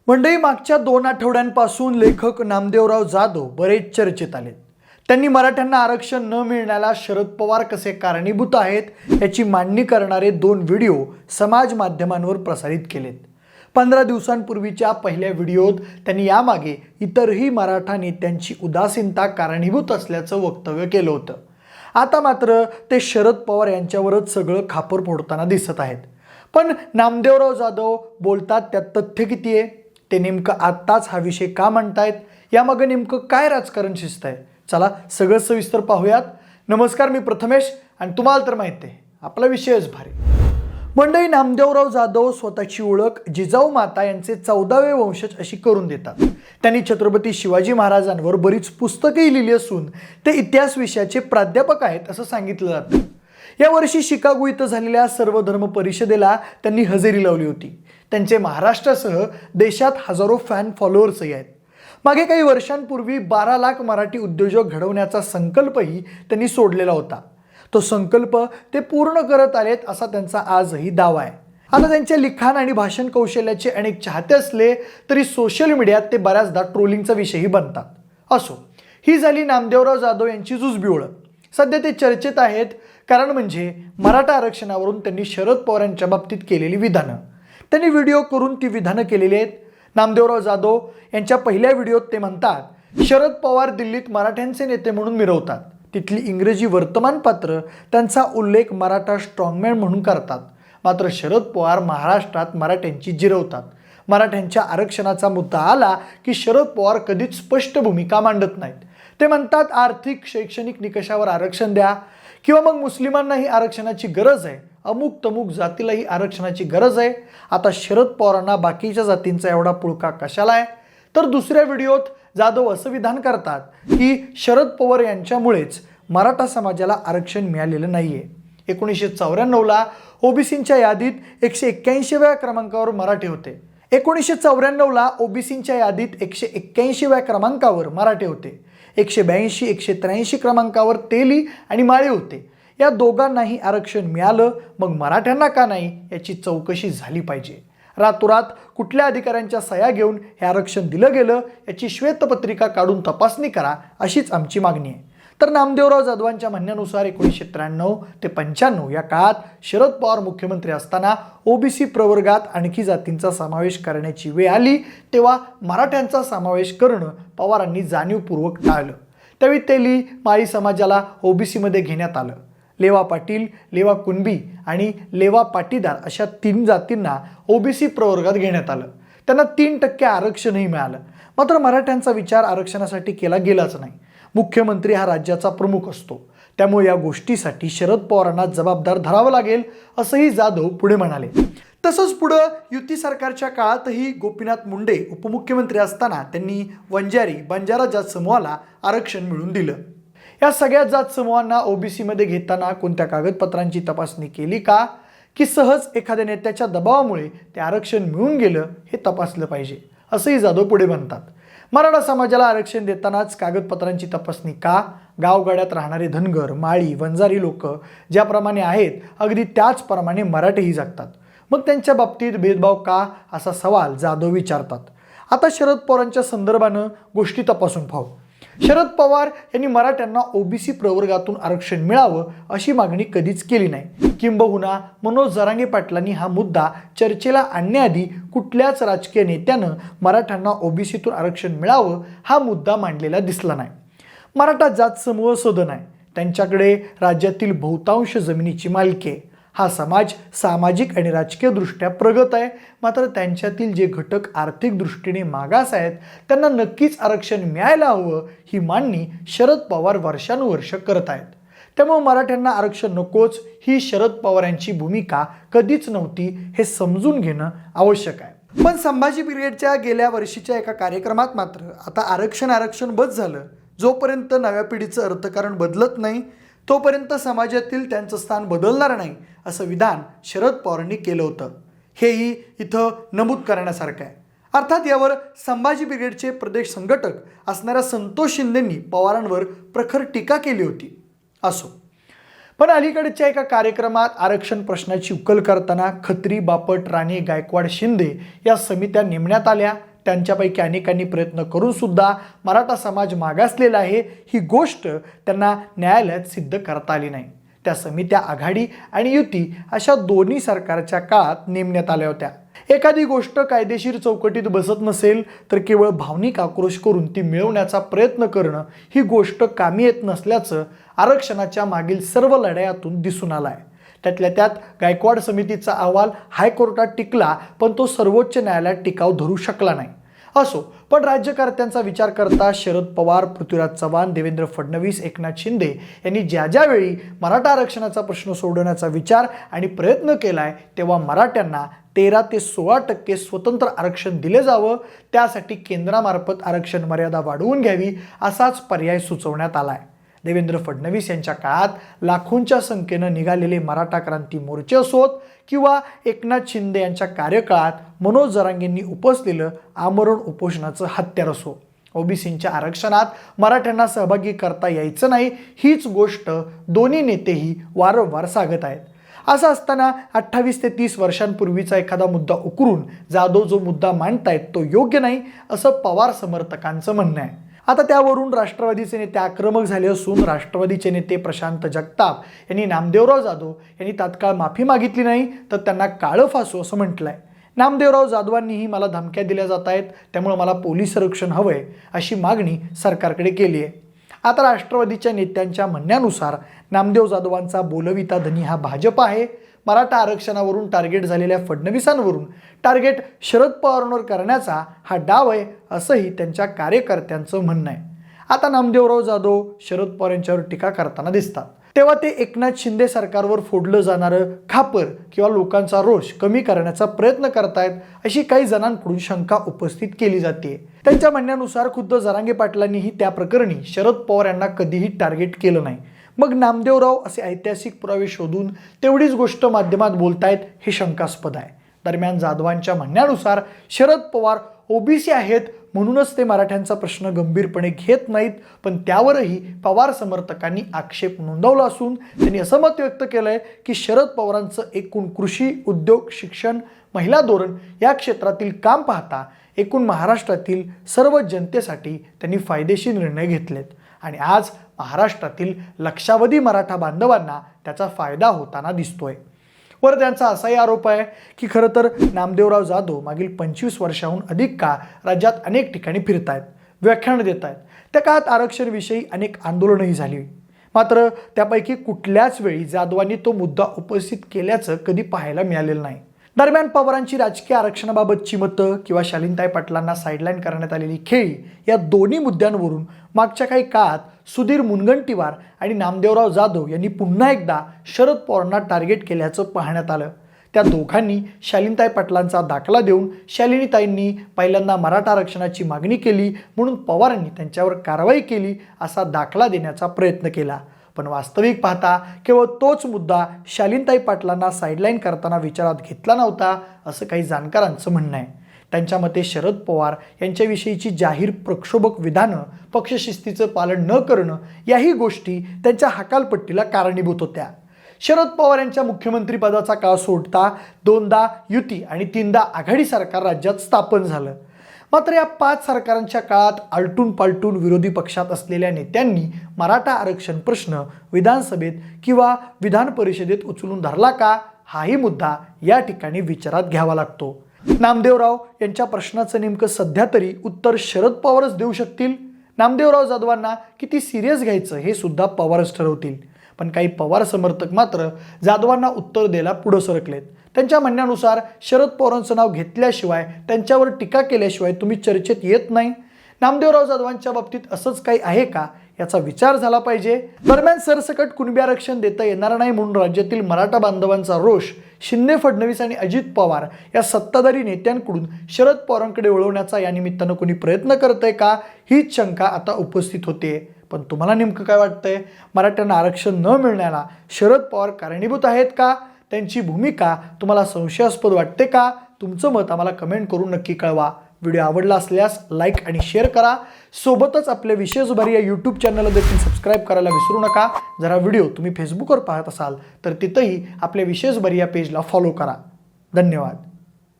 मंडळी, मागच्या 2 आठवड्यांपासून लेखक नामदेवराव जाधव बरेच चर्चेत आलेत. त्यांनी मराठ्यांना आरक्षण न मिळण्याला शरद पवार कसे कारणीभूत आहेत याची मांडणी करणारे 2 व्हिडिओ समाज माध्यमांवर प्रसारित केलेत. 15 दिवसांपूर्वीच्या पहिल्या व्हिडिओत त्यांनी यामागे इतरही मराठा नेत्यांची उदासीनता कारणीभूत असल्याचं वक्तव्य केलं होतं. आता मात्र ते शरद पवार यांच्यावरच सगळं खापर फोडताना दिसत आहेत. पण नामदेवराव जाधव बोलतात त्यात तथ्य किती आहे? ते नेमकं आत्ताच हा विषय का म्हणतायत? यामागे नेमकं काय राजकारण शिजतंय? चला सगळं सविस्तर पाहूयात. नमस्कार, मी प्रथमेश आणि तुम्हाला तर माहिती आहे आपला विषयच भारी. मंडळी, नामदेवराव जाधव स्वतःची ओळख जिजाऊ माता यांचे 14वे वंशज अशी करून देतात. त्यांनी छत्रपती शिवाजी महाराजांवर बरीच पुस्तकंही लिहिली असून ते इतिहास विषयाचे प्राध्यापक आहेत असं सांगितलं जातं. यावर्षी शिकागो इथं झालेल्या सर्वधर्म परिषदेला त्यांनी हजेरी लावली होती. त्यांचे महाराष्ट्रासह देशात हजारो फॅन फॉलोअर्सही आहेत. मागे काही वर्षांपूर्वी 12 लाख मराठी उद्योजक घडवण्याचा संकल्पही त्यांनी सोडलेला होता. तो संकल्प ते पूर्ण करत आलेत असा त्यांचा आजही दावा आहे. आता त्यांच्या लिखाण आणि भाषण कौशल्याचे अनेक चाहते असले तरी सोशल मीडियात ते बऱ्याचदा ट्रोलिंगचा विषयही बनतात. असो, ही झाली नामदेवराव जाधव यांची जुजबी ओळख. सध्या ते चर्चेत आहेत कारण म्हणजे मराठा आरक्षणावरून त्यांनी शरद पवार यांच्या बाबतीत केलेली विधानं. त्यांनी व्हिडिओ करून ती विधानं केलेली आहेत. नामदेवराव जाधव यांच्या पहिल्या व्हिडिओत ते म्हणतात, शरद पवार दिल्लीत मराठ्यांचे नेते म्हणून मिरवतात. तिथली इंग्रजी वर्तमानपत्र त्यांचा उल्लेख मराठा स्ट्रॉंगमॅन म्हणून करतात. मात्र शरद पवार महाराष्ट्रात मराठ्यांची जिरवतात. मराठ्यांच्या आरक्षणाचा मुद्दा आला की शरद पवार कधीच स्पष्ट भूमिका मांडत नाहीत. ते म्हणतात आर्थिक शैक्षणिक निकषावर आरक्षण द्या किंवा मग मुस्लिमांनाही आरक्षणाची गरज आहे, अमुक तमुक जातीलाही आरक्षणाची गरज आहे. आता शरद पवारांना बाकीच्या जातींचा एवढा पुळका कशाला आहे? तर दुसऱ्या व्हिडिओत जाधव असं विधान करतात की शरद पवार यांच्यामुळेच मराठा समाजाला आरक्षण मिळालेलं नाहीये. 1994ला ओबीसींच्या यादीत 181व्या क्रमांकावर मराठे होते. 1994ला ओबीसींच्या यादीत 181व्या क्रमांकावर मराठे होते. 182, 183 क्रमांकावर तेली आणि माळी होते. या दोघांनाही आरक्षण मिळालं, मग मराठ्यांना का नाही याची चौकशी झाली पाहिजे. रातोरात कुठल्या अधिकाऱ्यांच्या सह्या घेऊन हे आरक्षण दिलं गेलं याची श्वेतपत्रिका काढून तपासणी करा, अशीच आमची मागणी आहे. तर नामदेवराव जाधवांच्या म्हणण्यानुसार 1993 ते 95 या काळात शरद पवार मुख्यमंत्री असताना ओबीसी प्रवर्गात आणखी जातींचा समावेश करण्याची वेळ आली तेव्हा मराठ्यांचा समावेश करणं पवारांनी जाणीवपूर्वक टाळलं. त्यावेळी तेली माळी समाजाला ओबीसीमध्ये घेण्यात आलं. लेवा पाटील, लेवा कुणबी आणि लेवा पाटीदार अशा 3 जातींना ओबीसी प्रवर्गात घेण्यात आलं. त्यांना 3% आरक्षणही मिळालं. मात्र मराठ्यांचा विचार आरक्षणासाठी केला गेलाच नाही. मुख्यमंत्री हा राज्याचा प्रमुख असतो, त्यामुळे या गोष्टीसाठी शरद पवारांना जबाबदार धरावं लागेल असंही जाधव पुढे म्हणाले. तसंच पुढं युती सरकारच्या काळातही गोपीनाथ मुंडे उपमुख्यमंत्री असताना त्यांनी वंजारी बंजारा जात समूहाला आरक्षण मिळवून दिलं. या सगळ्या जात समूहांना ओबीसीमध्ये घेताना कोणत्या कागदपत्रांची तपासणी केली का, की सहज एखाद्या नेत्याच्या दबावामुळे ते आरक्षण मिळून गेलं हे तपासलं पाहिजे असंही जाधव पुढे म्हणतात. मराठा समाजाला आरक्षण देतानाच कागदपत्रांची तपासणी का? गावगाड्यात राहणारे धनगर, माळी, वंजारी लोक ज्याप्रमाणे आहेत अगदी त्याचप्रमाणे मराठेही जगतात. मग त्यांच्या बाबतीत भेदभाव का, असा सवाल जाधव विचारतात. आता शरद पवारांच्या संदर्भानं गोष्टी तपासून पाहू. शरद पवार यांनी मराठ्यांना ओबीसी प्रवर्गातून आरक्षण मिळावं अशी मागणी कधीच केली नाही. किंबहुना मनोज जरांगे पाटलांनी हा मुद्दा चर्चेला आणण्याआधी कुठल्याच राजकीय नेत्यानं मराठ्यांना ओबीसीतून आरक्षण मिळावं हा मुद्दा मांडलेला दिसला नाही. मराठा जात समूह सदन आहे, त्यांच्याकडे राज्यातील बहुतांश जमिनीची मालकी आहे. हा समाज सामाजिक आणि राजकीय दृष्ट्या प्रगत आहे. मात्र त्यांच्यातील जे घटक आर्थिक दृष्टीने मागास आहेत त्यांना नक्कीच आरक्षण मिळायला हवं ही मांडणी शरद पवार वर्षानुवर्ष करत आहेत. त्यामुळे मराठ्यांना आरक्षण नकोच ही शरद पवार यांची भूमिका कधीच नव्हती हे समजून घेणं आवश्यक आहे. पण संभाजी ब्रिगेडच्या गेल्या वर्षीच्या एका कार्यक्रमात मात्र आता आरक्षण बस झालं. जोपर्यंत नव्या पिढीचं अर्थकारण बदलत नाही तोपर्यंत समाजातील त्यांचं स्थान बदलणार नाही असं विधान शरद पवारांनी केलं होतं. हेही इथं नमूद करण्यासारखं आहे. अर्थात यावर संभाजी ब्रिगेडचे प्रदेश संघटक असणाऱ्या संतोष शिंदेंनी पवारांवर प्रखर टीका केली होती. असो, पण अलीकडच्या एका कार्यक्रमात आरक्षण प्रश्नाची उकल करताना खत्री, बापट, राणे, गायकवाड, शिंदे या समित्या नेमण्यात आल्या. त्यांच्यापैकी अनेकांनी प्रयत्न करून सुद्धा मराठा समाज मागासलेला आहे ही गोष्ट त्यांना न्यायालयात सिद्ध करता आली नाही. त्या समित्या आघाडी आणि युती अशा दोन्ही सरकारच्या काळात नेमण्यात आल्या होत्या. एखादी गोष्ट कायदेशीर चौकटीत बसत नसेल तर केवळ भावनिक आक्रोश करून ती मिळवण्याचा प्रयत्न करणं ही गोष्ट कामी येत नसल्याचं आरक्षणाच्या मागील सर्व लढायातून दिसून आलं आहे. त्यातल्या त्यात गायकवाड समितीचा अहवाल हायकोर्टात टिकला, पण तो सर्वोच्च न्यायालयात टिकाव धरू शकला नाही. असो, पण राज्यकर्त्यांचा विचार करता शरद पवार, पृथ्वीराज चव्हाण, देवेंद्र फडणवीस, एकनाथ शिंदे यांनी ज्यावेळी मराठा आरक्षणाचा प्रश्न सोडवण्याचा विचार आणि प्रयत्न केलाय तेव्हा मराठ्यांना 13 ते 16% स्वतंत्र आरक्षण दिले जावं, त्यासाठी केंद्रामार्फत आरक्षण मर्यादा वाढवून घ्यावी असाच पर्याय सुचवण्यात आलाय. देवेंद्र फडणवीस यांच्या काळात लाखोंच्या संख्येनं निघालेले मराठा क्रांती मोर्चे असोत किंवा एकनाथ शिंदे यांच्या कार्यकाळात मनोज जरांगेंनी उपसलेलं आमरण उपोषणाचं हत्यार असो, ओबीसींच्या आरक्षणात मराठ्यांना सहभागी करता यायचं नाही हीच गोष्ट दोन्ही नेतेही वारंवार सांगत आहेत. असं असताना 28 ते 30 वर्षांपूर्वीचा एखादा मुद्दा उकरून जाधव जो मुद्दा मांडतायत तो योग्य नाही असं पवार समर्थकांचं म्हणणं आहे. आता त्यावरून राष्ट्रवादीचे नेते आक्रमक झाले असून राष्ट्रवादीचे नेते प्रशांत जगताप यांनी नामदेवराव जाधव यांनी तात्काळ माफी मागितली नाही तर त्यांना काळं फासो असं म्हटलंय. नामदेवराव जाधवांनीही मला धमक्या दिल्या जात आहेत, त्यामुळे मला पोलीस संरक्षण हवंय अशी मागणी सरकारकडे केली आहे. आता राष्ट्रवादीच्या नेत्यांच्या म्हणण्यानुसार नामदेव जाधवांचा बोलविता धनी हा भाजप आहे. मराठा आरक्षणावरून टार्गेट झालेल्या फडणवीसांवरून टार्गेट शरद पवारांवर करण्याचा हा डाव आहे असंही त्यांच्या कार्यकर्त्यांचं म्हणणं आहे. आता नामदेवराव जाधव शरद पवार यांच्यावर टीका करताना दिसतात तेव्हा ते एकनाथ शिंदे सरकारवर फोडलं जाणारं खापर किंवा लोकांचा रोष कमी करण्याचा प्रयत्न करतायत अशी काही जणांकडून शंका उपस्थित केली जाते. त्यांच्या म्हणण्यानुसार खुद्द जरांगे पाटलांनीही त्या प्रकरणी शरद पवार यांना कधीही टार्गेट केलं नाही. मग नामदेवराव असे ऐतिहासिक पुरावे शोधून तेवढीच गोष्ट माध्यमात बोलतायत हे शंकास्पद आहे. दरम्यान जाधवांच्या म्हणण्यानुसार शरद पवार ओबीसी आहेत म्हणूनच ते मराठ्यांचा प्रश्न गंभीरपणे घेत नाहीत, पण त्यावरही पवार समर्थकांनी आक्षेप नोंदवला असून त्यांनी असं मत व्यक्त केलंय की शरद पवारांचं एकूण कृषी, उद्योग, शिक्षण, महिला धोरण या क्षेत्रातील काम पाहता एकूण महाराष्ट्रातील सर्व जनतेसाठी त्यांनी फायदेशीर निर्णय घेतलेत आणि आज महाराष्ट्रातील लक्षावधी मराठा बांधवांना त्याचा फायदा होताना दिसतोय. वर त्यांचा असाही आरोप आहे की खरं तर नामदेवराव जाधव मागील 25 वर्षाहून अधिक काळ राज्यात अनेक ठिकाणी फिरतायत, व्याख्यान देत आहेत. त्या काळात आरक्षणविषयी अनेक आंदोलनही झाली, मात्र त्यापैकी कुठल्याच वेळी जाधवांनी तो मुद्दा उपस्थित केल्याचं कधी पाहायला मिळालेलं नाही. दरम्यान पवारांची राजकीय आरक्षणाबाबतची मतं किंवा शालिनताई पाटलांना साईडलाईन करण्यात आलेली खेळी या दोन्ही मुद्द्यांवरून मागच्या काही काळात सुधीर मुनगंटीवार आणि नामदेवराव जाधव यांनी पुन्हा एकदा शरद पवारांना टार्गेट केल्याचं पाहण्यात आलं. त्या दोघांनी शालिनताई पाटलांचा दाखला देऊन शालिनीताईंनी पहिल्यांदा मराठा आरक्षणाची मागणी केली म्हणून पवारांनी त्यांच्यावर कारवाई केली असा दाखला देण्याचा प्रयत्न केला. पण वास्तविक पाहता केवळ तोच मुद्दा शालिनताई पाटलांना साईडलाईन करताना विचारात घेतला नव्हता असं काही जाणकारांचं म्हणणं आहे. त्यांच्या मते शरद पवार यांच्याविषयीची जाहीर प्रक्षोभक विधानं, पक्षशिस्तीचं पालन न करणं याही गोष्टी त्यांच्या हकालपट्टीला कारणीभूत होत्या. शरद पवार यांच्या मुख्यमंत्रीपदाचा काळ सोडता 2दा युती आणि 3दा आघाडी सरकार राज्यात स्थापन झालं. मात्र या 5 सरकारांच्या काळात आलटून पालटून विरोधी पक्षात असलेल्या नेत्यांनी मराठा आरक्षण प्रश्न विधानसभेत किंवा विधान परिषदेत उचलून धरला का हाही मुद्दा या ठिकाणी विचारात घ्यावा लागतो. नामदेवराव यांच्या प्रश्नाचं नेमकं सध्या तरी उत्तर शरद पवारच देऊ शकतील. नामदेवराव जाधवांना किती सिरियस घ्यायचं हे सुद्धा पवारच ठरवतील. पण काही पवार समर्थक मात्र जाधवांना उत्तर द्यायला पुढे सरकलेत. त्यांच्या म्हणण्यानुसार शरद पवारांचं नाव घेतल्याशिवाय, त्यांच्यावर टीका केल्याशिवाय तुम्ही चर्चेत येत नाही. नामदेवराव जाधवांच्या बाबतीत असंच काही आहे का याचा विचार झाला पाहिजे. दरम्यान सरसकट कुणबी आरक्षण देता येणार नाही म्हणून राज्यातील मराठा बांधवांचा रोष शिंदे, फडणवीस आणि अजित पवार या सत्ताधारी नेत्यांकडून शरद पवारांकडे वळवण्याचा या निमित्तानं कोणी प्रयत्न करतंय का हीच शंका आता उपस्थित होते. पण तुम्हाला नेमकं काय वाटतंय? मराठ्यांना आरक्षण न मिळण्याला शरद पवार कारणीभूत आहेत का? त्यांची भूमिका तुम्हाला संशयास्पद वाटते का? तुमचं मत आम्हाला कमेंट करून नक्की कळवा. व्हिडिओ आवडला असल्यास लाईक आणि शेअर करा. सोबतच आपल्या विशेष भारी या यूट्यूब चॅनलला देखील सबस्क्राईब करायला विसरू नका. जरा व्हिडिओ तुम्ही फेसबुकवर पाहत असाल तर तिथंही आपल्या विशेष भारी या पेजला फॉलो करा. धन्यवाद.